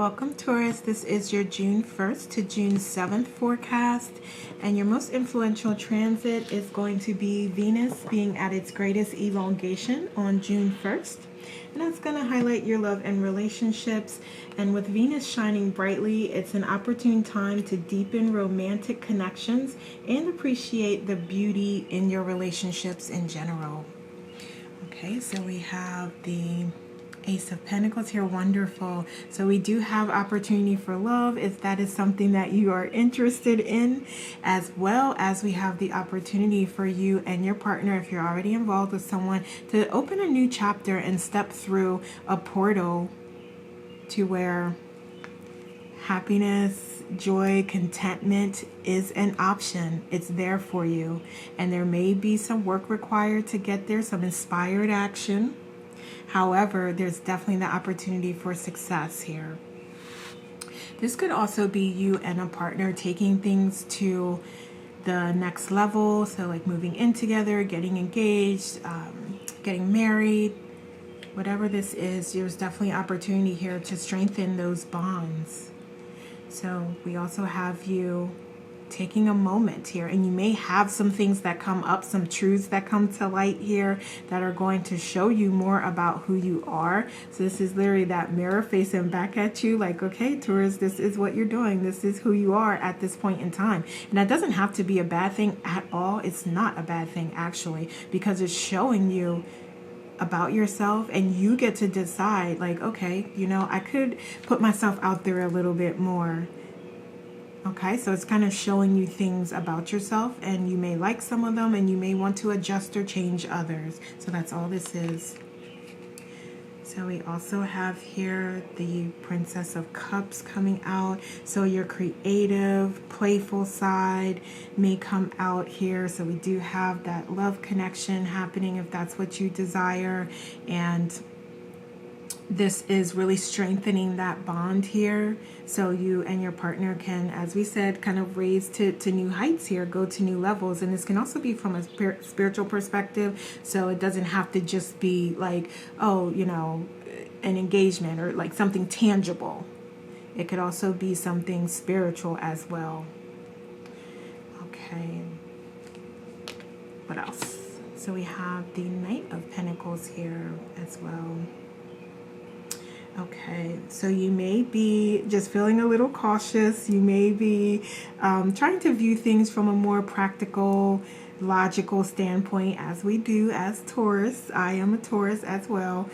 Welcome, Taurus. This is your June 1st to June 7th forecast, and your most influential transit is going to be Venus being at its greatest elongation on June 1st. And that's going to highlight your love and relationships. And with Venus shining brightly, it's an opportune time to deepen romantic connections and appreciate the beauty in your relationships in general. Okay, so we have the Ace of Pentacles here. Wonderful. So we do have opportunity for love if that is something that you are interested in, as well as we have the opportunity for you and your partner, if you're already involved with someone, to open a new chapter and step through a portal to where happiness, joy, contentment is an option. It's there for you. And there may be some work required to get there, some inspired action. However, there's definitely the opportunity for success here. This could also be you and a partner taking things to the next level. So like moving in together, getting engaged, getting married, whatever this is, there's definitely opportunity here to strengthen those bonds. So we also have you taking a moment here, and you may have some things that come up, some truths that come to light here that are going to show you more about who you are. So this is literally that mirror facing back at you like, okay, Taurus, this is what you're doing. This is who you are at this point in time. And that doesn't have to be a bad thing at all. It's not a bad thing actually, because it's showing you about yourself, and you get to decide like, okay, you know, I could put myself out there a little bit more. Okay, so it's kind of showing you things about yourself, and you may like some of them and you may want to adjust or change others. So that's all this is. So we also have here the Princess of Cups coming out. So your creative, playful side may come out here. So we do have that love connection happening if that's what you desire. And this is really strengthening that bond here. So you and your partner can, as we said, kind of raise to new heights here, go to new levels. And this can also be from a spiritual perspective. So it doesn't have to just be like, oh, you know, an engagement or like something tangible. It could also be something spiritual as well. Okay. What else? So we have the Knight of Pentacles here as well. Okay, so you may be just feeling a little cautious. You may be trying to view things from a more practical, logical standpoint, as we do as Taurus. I am a Taurus as well.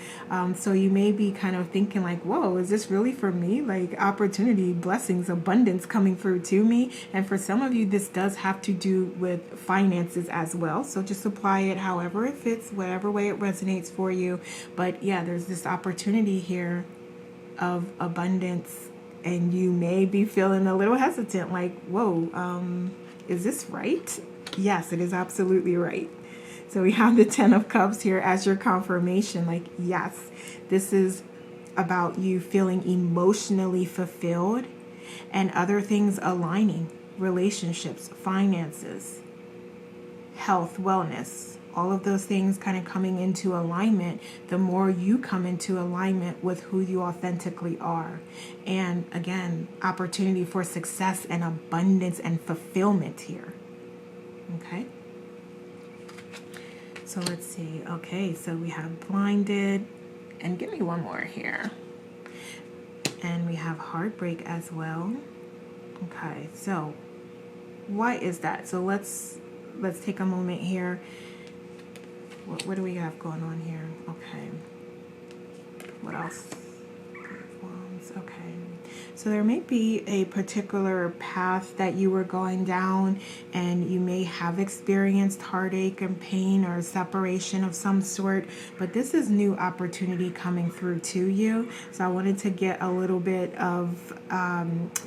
So you may be kind of thinking like, whoa, is this really for me? Like opportunity, blessings, abundance coming through to me. And for some of you, this does have to do with finances as well. So just apply it however it fits, whatever way it resonates for you. But yeah, there's this opportunity here of abundance, and you may be feeling a little hesitant like, whoa, is this right? Yes, it is absolutely right. So we have the 10 of Cups here as your confirmation. Like, yes, this is about you feeling emotionally fulfilled and other things aligning, relationships, finances, health, wellness, all of those things kind of coming into alignment. The more you come into alignment with who you authentically are. And again, opportunity for success and abundance and fulfillment here. Okay. So let's see. Okay, so we have Blinded, and give me one more here. And we have Heartbreak as well. Okay, so why is that? So let's take a moment here. What do we have going on here? Okay. What else? Okay. So there may be a particular path that you were going down, and you may have experienced heartache and pain or separation of some sort, but this is new opportunity coming through to you. So I wanted to get a little bit of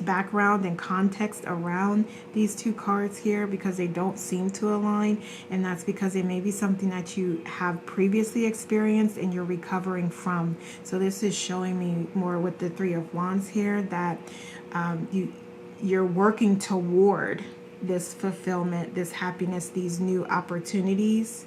background and context around these two cards here, because they don't seem to align, and that's because it may be something that you have previously experienced and you're recovering from. So this is showing me more with the Three of Wands here that you're working toward this fulfillment, this happiness, these new opportunities.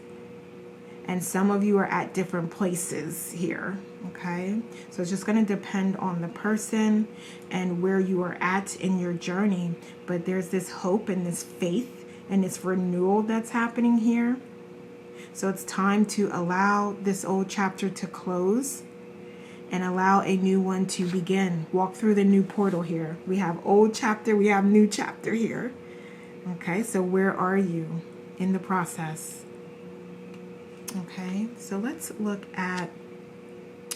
And some of you are at different places here, okay? So it's just going to depend on the person and where you are at in your journey. But there's this hope and this faith and this renewal that's happening here. So it's time to allow this old chapter to close and allow a new one to begin. Walk through the new portal here. We have old chapter, we have new chapter here. Okay, so where are you in the process? Okay, so let's look at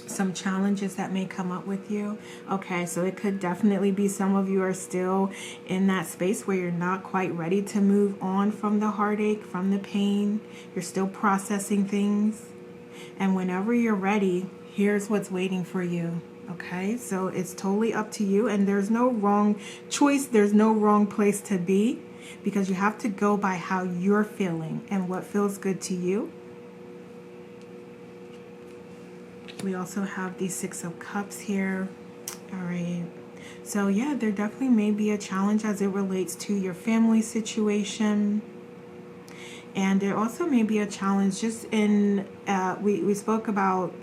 some challenges that may come up with you. Okay, so it could definitely be some of you are still in that space where you're not quite ready to move on from the heartache, from the pain. You're still processing things. And whenever you're ready, here's what's waiting for you. Okay, so it's totally up to you, and there's no wrong choice. There's no wrong place to be, because you have to go by how you're feeling and what feels good to you. We also have the Six of Cups here. All right. So yeah, there definitely may be a challenge as it relates to your family situation. And there also may be a challenge just in, we spoke about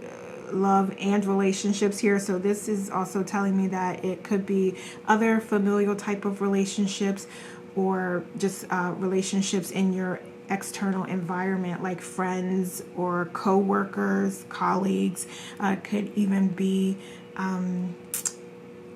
love and relationships here. So this is also telling me that it could be other familial type of relationships, or just relationships in your external environment, like friends or co-workers, colleagues. Could even be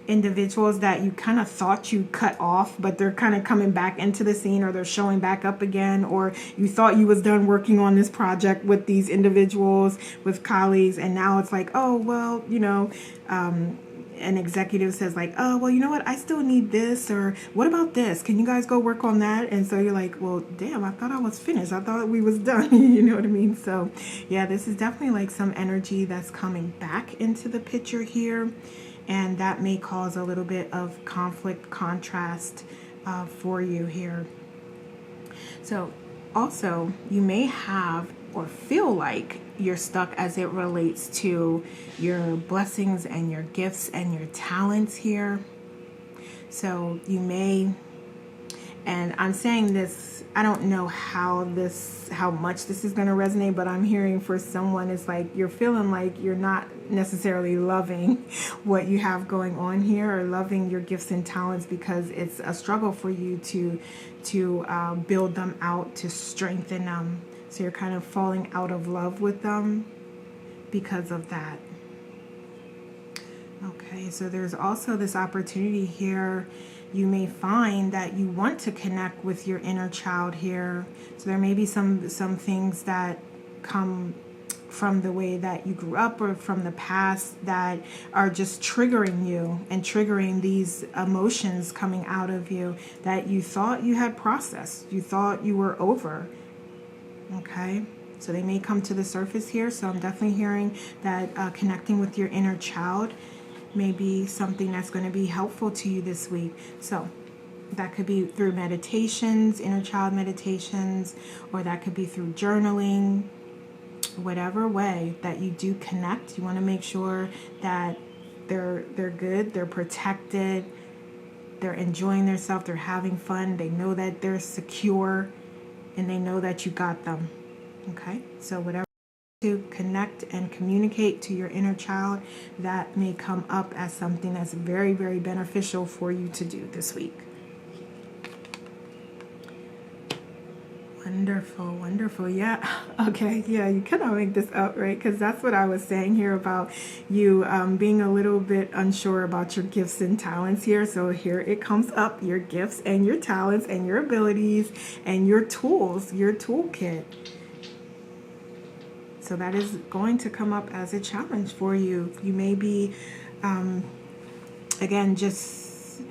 individuals that you kind of thought you cut off, but they're kind of coming back into the scene, or they're showing back up again, or you thought you was done working on this project with these individuals, with colleagues, and now it's like, oh, well, you know, an executive says like, oh, well, you know what, I still need this, or what about this? Can you guys go work on that? And so you're like, well, damn, I thought I was finished. I thought we was done. You know what I mean? So yeah, this is definitely like some energy that's coming back into the picture here. And that may cause a little bit of conflict, contrast for you here. So also, you may have or feel like you're stuck as it relates to your blessings and your gifts and your talents here. So you may, and I'm saying this, I don't know how much this is going to resonate, but I'm hearing for someone, it's like you're feeling like you're not necessarily loving what you have going on here, or loving your gifts and talents, because it's a struggle for you to build them out, to strengthen them. So you're kind of falling out of love with them because of that. Okay, so there's also this opportunity here. You may find that you want to connect with your inner child here. So there may be some things that come from the way that you grew up, or from the past, that are just triggering you and triggering these emotions coming out of you that you thought you had processed, you thought you were over. Okay, so they may come to the surface here. So I'm definitely hearing that connecting with your inner child may be something that's going to be helpful to you this week. So that could be through meditations, inner child meditations, or that could be through journaling. Whatever way that you do connect, you want to make sure that they're good, they're protected, they're enjoying themselves, they're having fun, they know that they're secure, and they know that you got them. Okay, so whatever to connect and communicate to your inner child, that may come up as something that's very, very beneficial for you to do this week. Wonderful, wonderful. Yeah. Okay. Yeah, you cannot make this up, right? Because that's what I was saying here about you being a little bit unsure about your gifts and talents here. So here it comes up, your gifts and your talents and your abilities and your tools, your toolkit. So that is going to come up as a challenge for you. You may be, again, just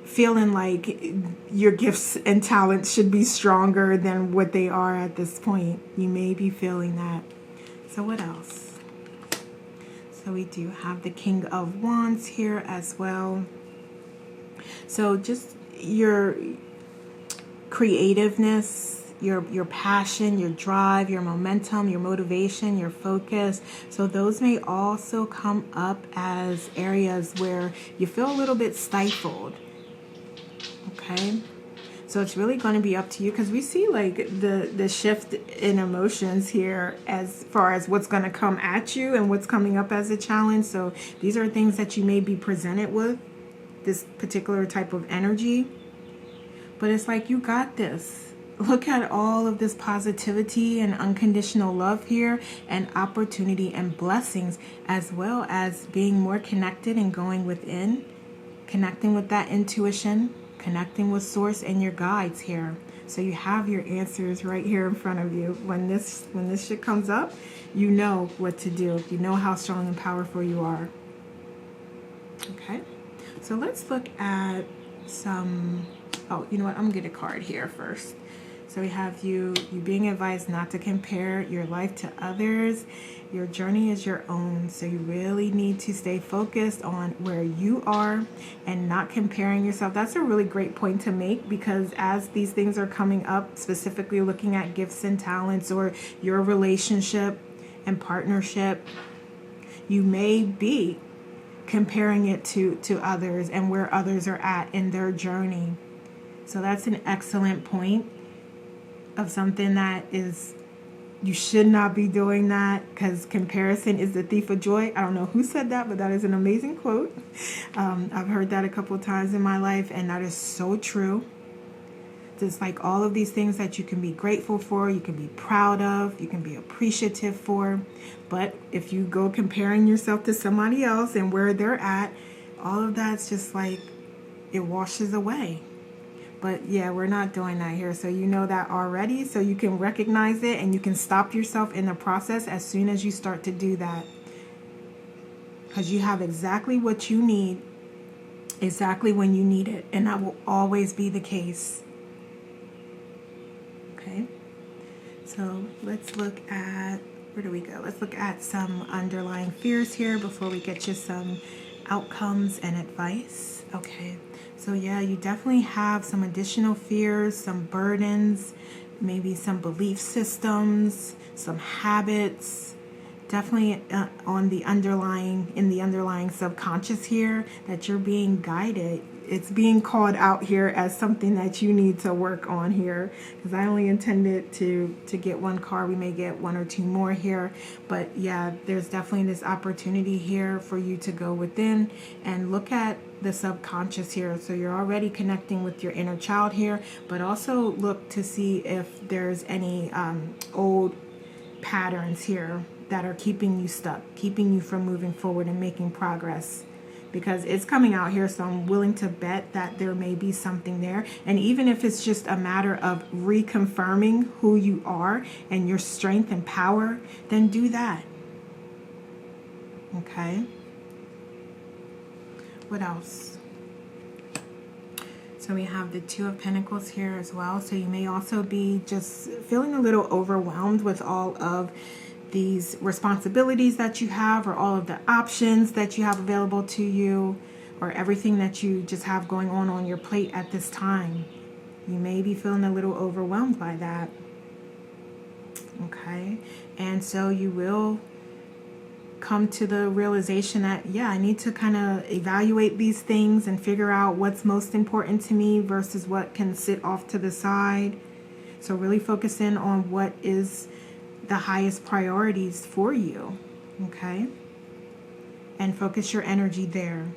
feeling like your gifts and talents should be stronger than what they are at this point. You may be feeling that. So what else? So we do have the King of Wands here as well. So just your creativeness, your passion, your drive, your momentum, your motivation, your focus. So those may also come up as areas where you feel a little bit stifled. Okay, So it's really going to be up to you, because we see like the shift in emotions here as far as what's going to come at you and what's coming up as a challenge. So these are things that you may be presented with, this particular type of energy. But it's like, you got this. Look at all of this positivity and unconditional love here, and opportunity and blessings, as well as being more connected and going within, connecting with that intuition, connecting with source and your guides here. So you have your answers right here in front of you. When this shit comes up, you know what to do. You know how strong and powerful you are. Okay, so let's look at some, oh, you know what, I'm gonna get a card here first. So we have you being advised not to compare your life to others. Your journey is your own. So you really need to stay focused on where you are and not comparing yourself. That's a really great point to make, because as these things are coming up, specifically looking at gifts and talents or your relationship and partnership, you may be comparing it to others and where others are at in their journey. So that's an excellent point of something that is, you should not be doing that, because comparison is the thief of joy. I don't know who said that, but that is an amazing quote. I've heard that a couple of times in my life, and that is so true. Just like all of these things that you can be grateful for, you can be proud of, you can be appreciative for. But if you go comparing yourself to somebody else and where they're at, all of that's just like, it washes away. But yeah, we're not doing that here. So you know that already. So you can recognize it, and you can stop yourself in the process as soon as you start to do that. Because you have exactly what you need, exactly when you need it. And that will always be the case. Okay. So let's look at, where do we go? Let's look at some underlying fears here before we get you some outcomes and advice. Okay. So yeah, you definitely have some additional fears, some burdens, maybe some belief systems, some habits, definitely in the underlying subconscious here, that you're being guided. It's being called out here as something that you need to work on here, because I only intended to get one card. We may get one or two more here, but yeah, there's definitely this opportunity here for you to go within and look at the subconscious here. So you're already connecting with your inner child here, but also look to see if there's any old patterns here that are keeping you stuck, keeping you from moving forward and making progress. Because it's coming out here, so I'm willing to bet that there may be something there. And even if it's just a matter of reconfirming who you are and your strength and power, then do that. Okay. What else? So we have the Two of Pentacles here as well. So you may also be just feeling a little overwhelmed with all of these responsibilities that you have, or all of the options that you have available to you, or everything that you just have going on your plate at this time. You may be feeling a little overwhelmed by that. Okay. And so you will come to the realization that, yeah, I need to kind of evaluate these things and figure out what's most important to me versus what can sit off to the side. So really focus in on what is the highest priorities for you, okay? And focus your energy there.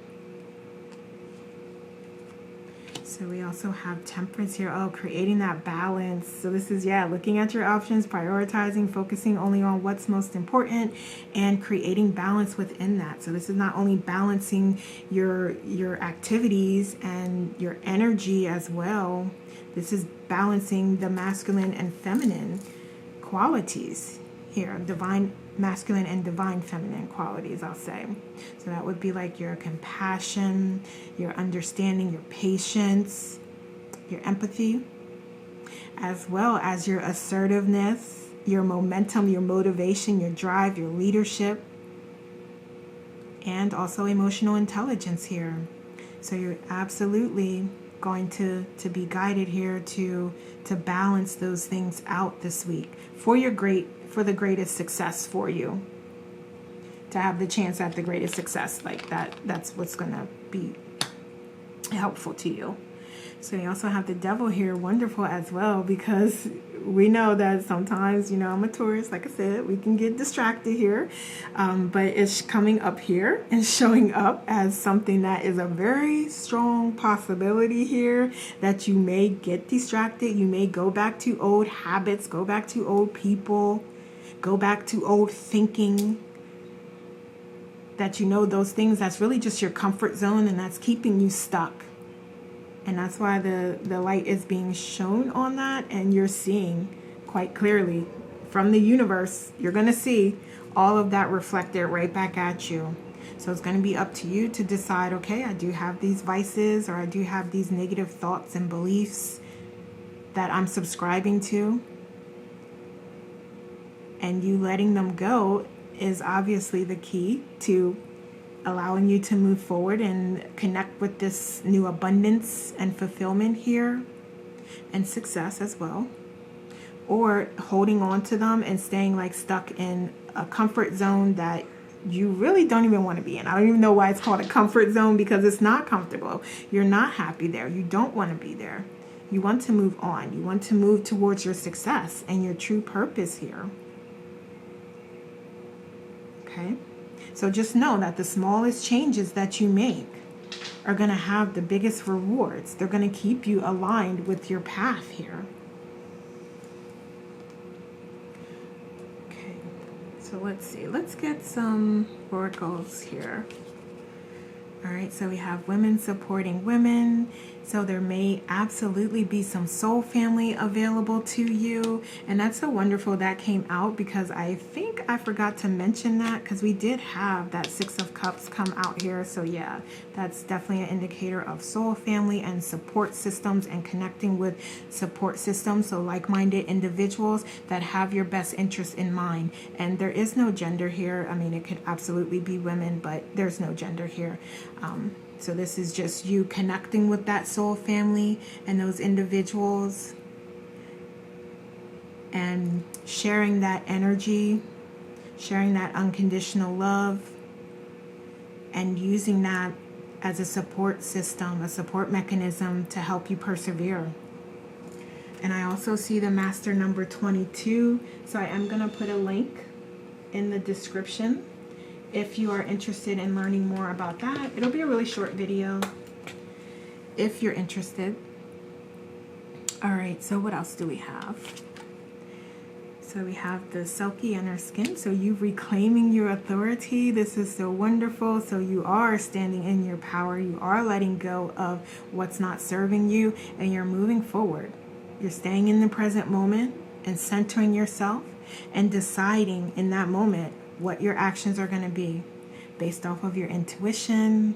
So we also have Temperance here. Oh, creating that balance. So this is, yeah, looking at your options, prioritizing, focusing only on what's most important, and creating balance within that. So this is not only balancing your activities and your energy as well. This is balancing the masculine and feminine qualities here, divine masculine and divine feminine qualities, I'll say. So that would be like your compassion, your understanding, your patience, your empathy, as well as your assertiveness, your momentum, your motivation, your drive, your leadership, and also emotional intelligence here. So you're absolutely going to be guided here to balance those things out this week for the greatest success for you, to have the chance at the greatest success. Like that's what's going to be helpful to you. So you also have the devil here, wonderful as well, because we know that sometimes, you know, I'm a Taurus, like I said, we can get distracted here, but it's coming up here and showing up as something that is a very strong possibility here, that you may get distracted. You may go back to old habits, go back to old people, go back to old thinking, that you know those things that's really just your comfort zone and that's keeping you stuck. And that's why the light is being shown on that, and you're seeing quite clearly from the universe, you're going to see all of that reflected right back at you. So it's going to be up to you to decide, okay, I do have these vices, or I do have these negative thoughts and beliefs that I'm subscribing to. And you letting them go is obviously the key to allowing you to move forward and connect with this new abundance and fulfillment here, and success as well. Or holding on to them and staying like stuck in a comfort zone that you really don't even want to be in. I don't even know why it's called a comfort zone, because it's not comfortable. You're not happy there. You don't want to be there. You want to move on. You want to move towards your success and your true purpose here. Okay? So just know that the smallest changes that you make are going to have the biggest rewards. They're going to keep you aligned with your path here. Okay, so let's see. Let's get some oracles here. All right, so we have women supporting women. So there may absolutely be some soul family available to you. And that's so wonderful that came out, because I think I forgot to mention that, because we did have that Six of Cups come out here. So yeah, that's definitely an indicator of soul family and support systems, and connecting with support systems. So like-minded individuals that have your best interest in mind. And there is no gender here. I mean, it could absolutely be women, but there's no gender here. So this is just you connecting with that soul family and those individuals, and sharing that energy, sharing that unconditional love, and using that as a support system, a support mechanism to help you persevere. And I also see the master number 22. So I am going to put a link in the description if you are interested in learning more about that. It'll be a really short video if you're interested. All right, so what else do we have? So we have the silky inner skin. So you reclaiming your authority. This is so wonderful. So you are standing in your power. You are letting go of what's not serving you, and you're moving forward. You're staying in the present moment and centering yourself and deciding in that moment what your actions are going to be based off of your intuition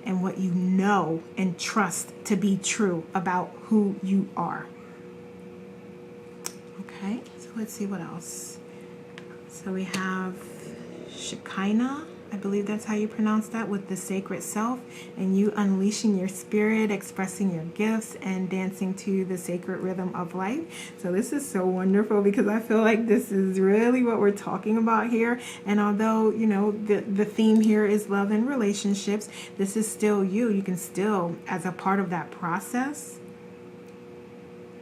and what you know and trust to be true about who you are. Okay, so let's see what else. So we have Shekinah, I believe that's how you pronounce that, with the sacred self, and you unleashing your spirit, expressing your gifts, and dancing to the sacred rhythm of life. So this is so wonderful, because I feel like this is really what we're talking about here. And although, you know, the theme here is love and relationships, this is still you. You can still, as a part of that process,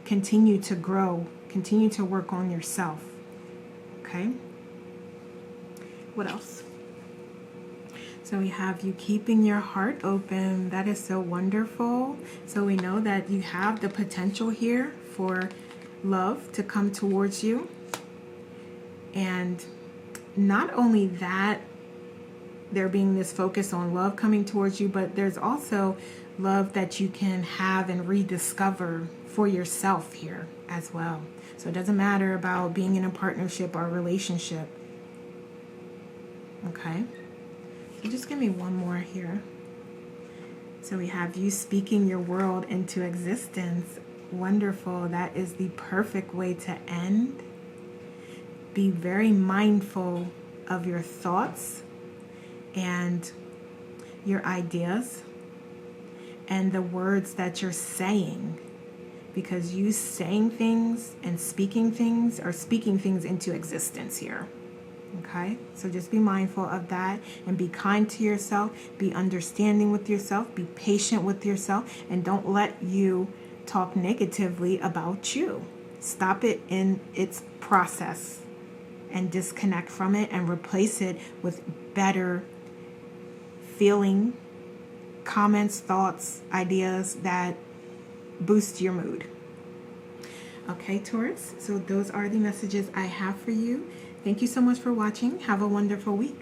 continue to grow, continue to work on yourself. Okay? What else? So we have you keeping your heart open. That is so wonderful. So we know that you have the potential here for love to come towards you. And not only that, there being this focus on love coming towards you, but there's also love that you can have and rediscover for yourself here as well. So it doesn't matter about being in a partnership or a relationship. Okay? Just give me one more here. So we have you speaking your world into existence. Wonderful. That is the perfect way to end. Be very mindful of your thoughts and your ideas and the words that you're saying, because you saying things and speaking things are speaking things into existence here. Okay, so just be mindful of that and be kind to yourself, be understanding with yourself, be patient with yourself, and don't let you talk negatively about you. Stop it in its process and disconnect from it and replace it with better feeling, comments, thoughts, ideas that boost your mood. Okay, Taurus, so those are the messages I have for you. Thank you so much for watching. Have a wonderful week.